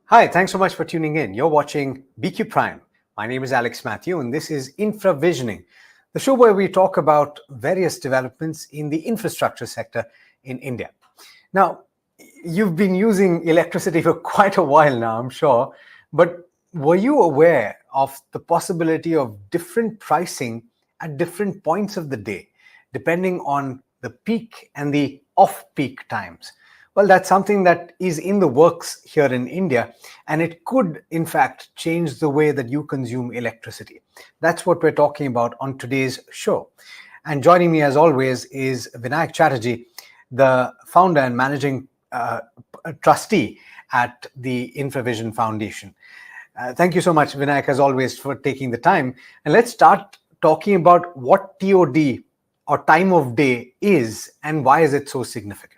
Hi, thanks so much for tuning in. You're watching BQ Prime. My name is Alex Matthew, and this is Infravisioning, the show where we talk about various developments in the infrastructure sector in India. Now, you've been using electricity for quite a while now, I'm sure, but were you aware of the possibility of different pricing at different points of the day, depending on the peak and the off-peak times? Well, that's something that is in the works here in India, and it could, in fact, change the way that you consume electricity. That's what we're talking about on today's show. And joining me, as always, is Vinayak Chatterjee, the founder and managing trustee at the Infravision Foundation. Thank you so much, Vinayak, as always, for taking the time. And let's start talking about what TOD or time of day is and why is it so significant.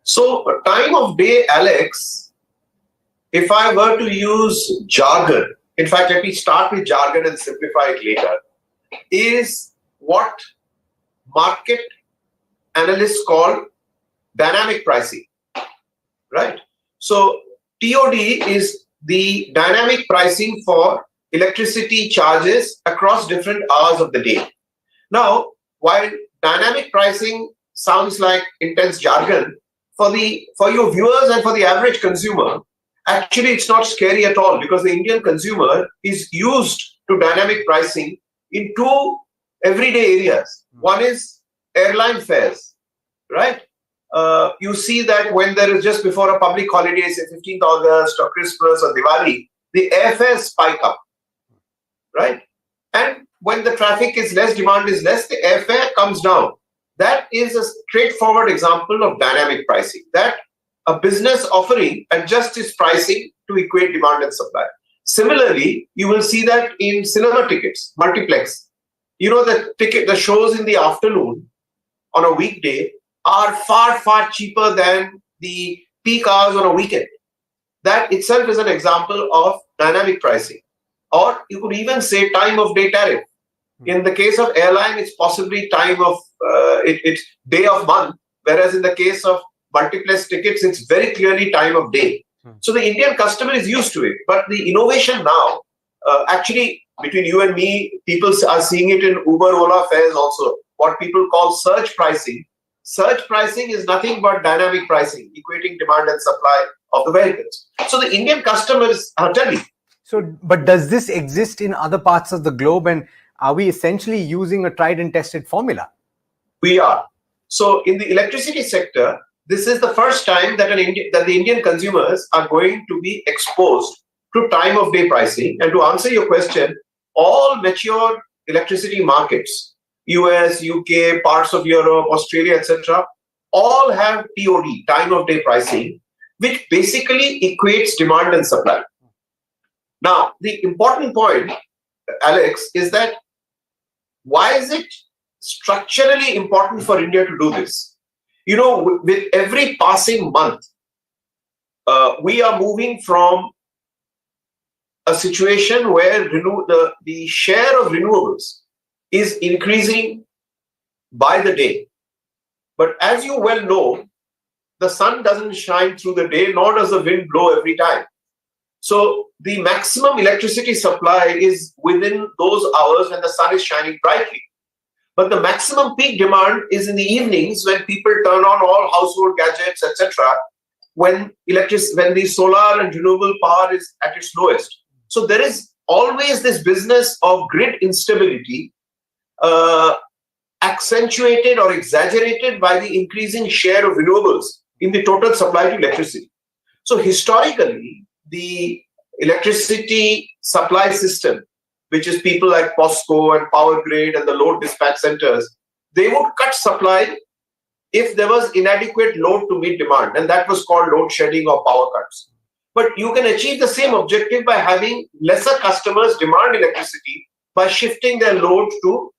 So, time of day, Alex, if I were to use jargon, in fact, let me start with jargon and simplify it later, is what market analysts call dynamic pricing, right? So, TOD is the dynamic pricing for electricity charges across different hours of the day. Now, while dynamic pricing sounds like intense jargon, for your viewers and for the average consumer, actually it's not scary at all, because the Indian consumer is used to dynamic pricing in two everyday areas. One is airline fares, right? You see that when there is just before a public holiday, say 15th August or Christmas or Diwali, the airfares spike up, right? And when the traffic is less, demand is less, the airfare comes down. That is a straightforward example of dynamic pricing, that a business offering adjusts its pricing to equate demand and supply. Similarly, you will see that in cinema tickets, multiplex. You know, the shows in the afternoon on a weekday are far, far cheaper than the peak hours on a weekend. That itself is an example of dynamic pricing. Or you could even say time of day tariff. In the case of airline, it's possibly time of it's day of month, whereas in the case of multiplex tickets, it's very clearly time of day. So the Indian customer is used to it. But the innovation now, actually, between you and me, people are seeing it in Uber, Ola fares also, what people call surge pricing. Surge pricing is nothing but dynamic pricing, equating demand and supply of the vehicles. So the Indian customers are telling. So, but does this exist in other parts of the globe, and are we essentially using a tried and tested formula? We are. So in the electricity sector, this is the first time that the Indian consumers are going to be exposed to time of day pricing. And to answer your question, all mature electricity markets, US, UK, parts of Europe, Australia, etc., all have TOD, time of day pricing, which basically equates demand and supply. Now, the important point, Alex, is that why is it structurally important for India to do this? You know, with every passing month, we are moving from a situation where the share of renewables is increasing by the day. But as you well know, the sun doesn't shine through the day, nor does the wind blow every time. So the maximum electricity supply is within those hours when the sun is shining brightly. But the maximum peak demand is in the evenings when people turn on all household gadgets, etc., when the solar and renewable power is at its lowest. So there is always this business of grid instability, accentuated or exaggerated by the increasing share of renewables in the total supply to electricity. So historically, the electricity supply system, which is people like POSCO and Power Grid and the load dispatch centers, they would cut supply if there was inadequate load to meet demand, and that was called load shedding or power cuts. But you can achieve the same objective by having lesser customers demand electricity by shifting their load to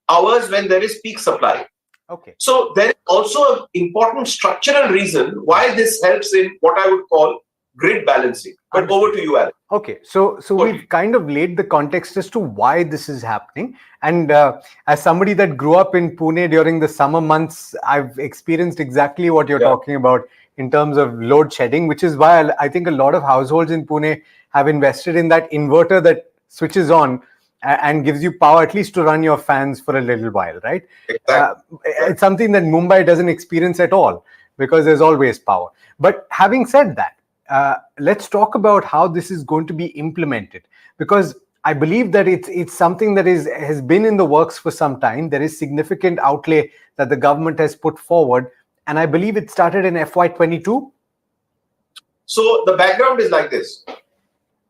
hours when there is peak supply. Okay. So there is also an important structural reason why this helps in what I would call grid balancing. But over to you, Alex. Okay, so we've kind of laid the context as to why this is happening. And as somebody that grew up in Pune during the summer months, I've experienced exactly what you're talking about in terms of load shedding, which is why I think a lot of households in Pune have invested in that inverter that switches on and gives you power at least to run your fans for a little while, right? Exactly. It's something that Mumbai doesn't experience at all because there's always power. But having said that, let's talk about how this is going to be implemented, because I believe that it's something that has been in the works for some time. There is significant outlay that the government has put forward, and I believe it started in FY22. So the background is like this,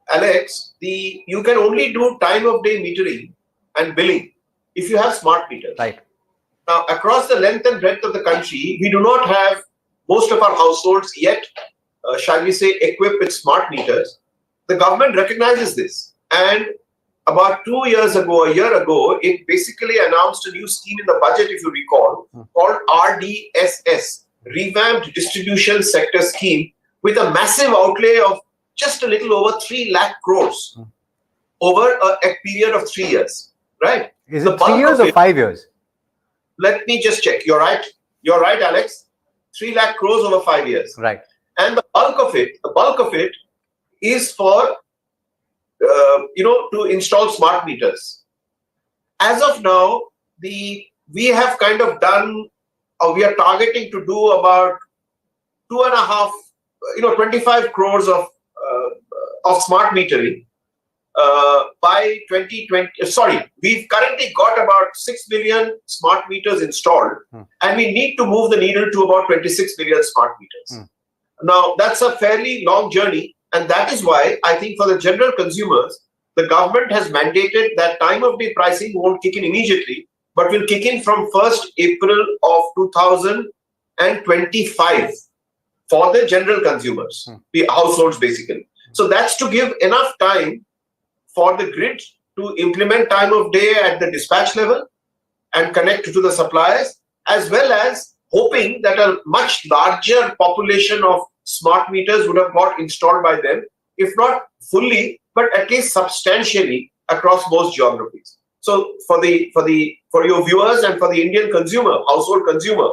Alex. You can only do time of day metering and billing if you have smart meters. Right. Now, across the length and breadth of the country, we do not have most of our households yet, shall we say, equipped with smart meters. The government recognizes this, and about 2 years ago, a year ago, it basically announced a new scheme in the budget, if you recall, called RDSS, Revamped Distribution Sector Scheme, with a massive outlay of just a little over 3 lakh crores over a period of 3 years, right? Is it 3 years or 5 years? Let me just check. You're right. You're right, Alex. 3 lakh crores over 5 years. Right. And the bulk of it is for, to install smart meters. As of now, we have kind of done, or we are targeting to do about 25 crores of smart metering by 2020. Sorry, we've currently got about 6 million smart meters installed, and we need to move the needle to about 26 million smart meters. Now, that's a fairly long journey, and that is why I think for the general consumers, the government has mandated that time of day pricing won't kick in immediately, but will kick in from 1st April of 2025 for the general consumers, the households basically. So that's to give enough time for the grid to implement time of day at the dispatch level and connect to the suppliers, as well as hoping that a much larger population of smart meters would have got installed by them, if not fully, but at least substantially across most geographies. So for your viewers and for the Indian consumer, household consumer,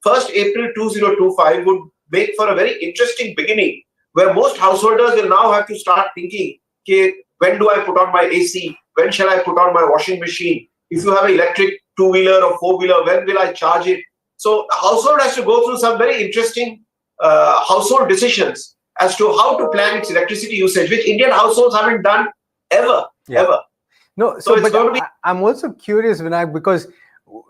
1st April 2025 would make for a very interesting beginning, where most householders will now have to start thinking, okay, when do I put on my AC? When shall I put on my washing machine? If you have an electric two-wheeler or four-wheeler, when will I charge it? So the household has to go through some very interesting household decisions as to how to plan its electricity usage, which Indian households haven't done ever. No, I'm also curious, Vinayak, because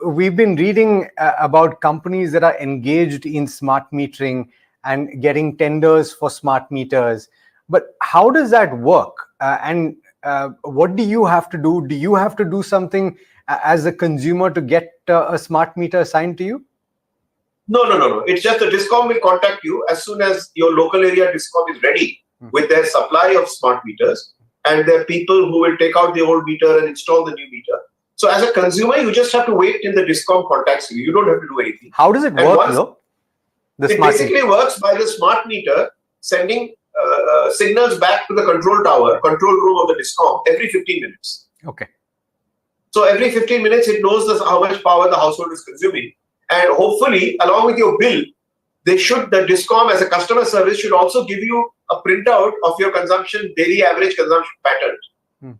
we've been reading about companies that are engaged in smart metering and getting tenders for smart meters. But how does that work? And what do you have to do? Do you have to do something as a consumer to get a smart meter assigned to you? No. It's just the DISCOM will contact you as soon as your local area DISCOM is ready with their supply of smart meters, and there are people who will take out the old meter and install the new meter. So as a consumer, you just have to wait till the DISCOM contacts you. You don't have to do anything. How does it work, though? It basically works by the smart meter sending signals back to the control tower, control room of the DISCOM every 15 minutes. Okay. So every 15 minutes, it knows how much power the household is consuming. And hopefully, along with your bill, the DISCOM as a customer service should also give you a printout of your consumption, daily average consumption pattern.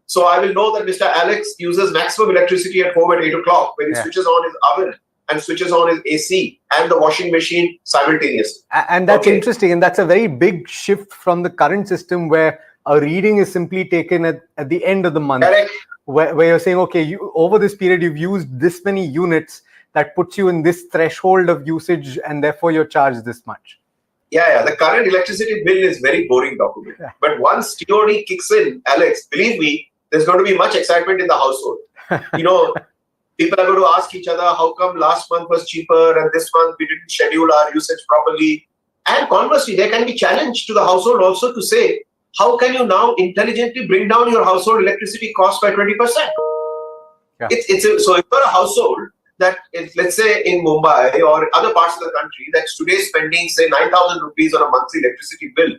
So I will know that Mr. Alex uses maximum electricity at home at 8 o'clock when he switches on his oven and switches on his AC and the washing machine simultaneously. And that's interesting. And that's a very big shift from the current system where a reading is simply taken at the end of the month. Correct. Where you're saying, okay, over this period, you've used this many units that puts you in this threshold of usage, and therefore you're charged this much. Yeah. The current electricity bill is very boring document. Yeah. But once TOD kicks in, Alex, believe me, there's going to be much excitement in the household. People are going to ask each other, how come last month was cheaper and this month we didn't schedule our usage properly? And conversely, there can be challenge to the household also to say, how can you now intelligently bring down your household electricity cost by 20%? Yeah. So if you're a household that is, let's say in Mumbai or other parts of the country, that's today spending say 9,000 rupees on a monthly electricity bill,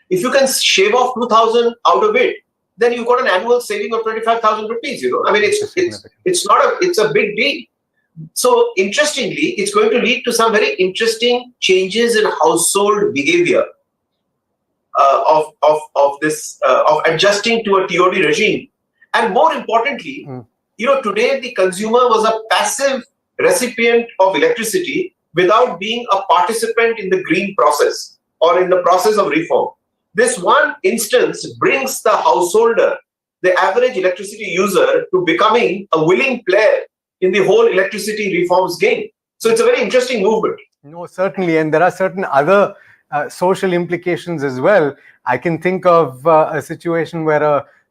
If you can shave off 2,000 out of it, then you've got an annual saving of 25,000 rupees. I mean, it's a big deal. So interestingly, it's going to lead to some very interesting changes in household behavior of adjusting to a TOD regime. And more importantly, today the consumer was a passive recipient of electricity without being a participant in the green process or in the process of reform. This one instance brings the householder, the average electricity user, to becoming a willing player in the whole electricity reforms game. So it's a very interesting movement. No, certainly. And there are certain other social implications as well. I can think of a situation where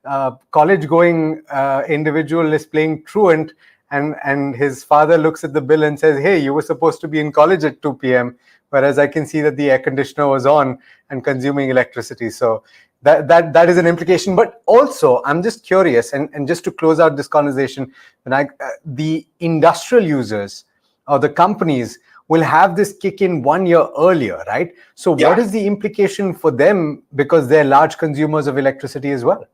a college-going individual is playing truant, and his father looks at the bill and says, hey, you were supposed to be in college at 2 p.m., whereas I can see that the air conditioner was on and consuming electricity. So that is an implication. But also, I'm just curious, and just to close out this conversation, the industrial users or the companies will have this kick in 1 year earlier, right? So what is the implication for them, because they're large consumers of electricity as well?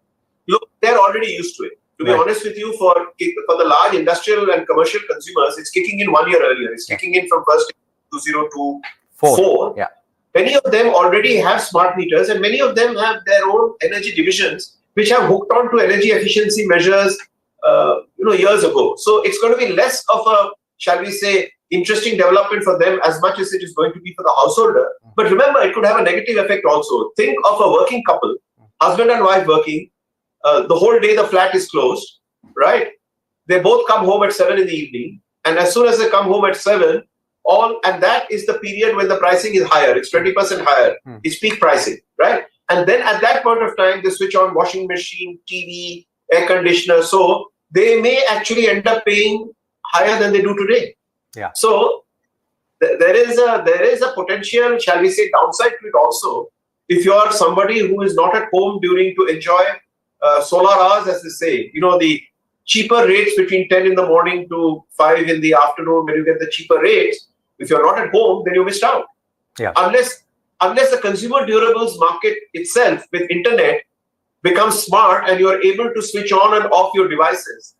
Look, they're already used to it. To be honest with you, for the large industrial and commercial consumers, it's kicking in 1 year earlier. It's kicking in from 1st 2024. Yeah. Many of them already have smart meters, and many of them have their own energy divisions, which have hooked on to energy efficiency measures, years ago. So it's going to be less of a, shall we say, interesting development for them as much as it is going to be for the householder. But remember, it could have a negative effect also. Think of a working couple, husband and wife working. The whole day the flat is closed, right? They both come home at 7 in the evening, and as soon as they come home at 7, and that is the period when the pricing is higher. It's 20% higher. It's peak pricing, right? And then at that point of time, they switch on washing machine, TV, air conditioner. So they may actually end up paying higher than they do today. Yeah. So there is a potential, shall we say, downside to it also. If you are somebody who is not at home to enjoy solar hours, as they say, the cheaper rates between 10 in the morning to 5 in the afternoon, when you get the cheaper rates, if you're not at home, then you missed out. Yeah. Unless the consumer durables market itself with internet becomes smart and you are able to switch on and off your devices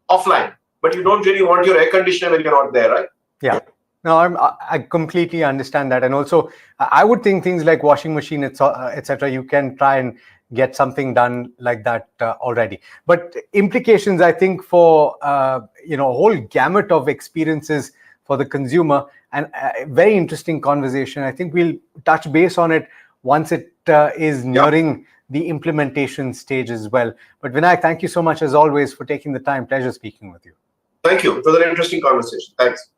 offline, but you don't really want your air conditioner when you're not there, right? Yeah. No, I completely understand that. And also, I would think things like washing machine, etc., you can try and get something done like that already. But implications, I think, for a whole gamut of experiences for the consumer, and a very interesting conversation. I think we'll touch base on it once it is nearing the implementation stage as well. But Vinayak, thank you so much as always for taking the time. Pleasure speaking with you. Thank you. It was an interesting conversation. Thanks.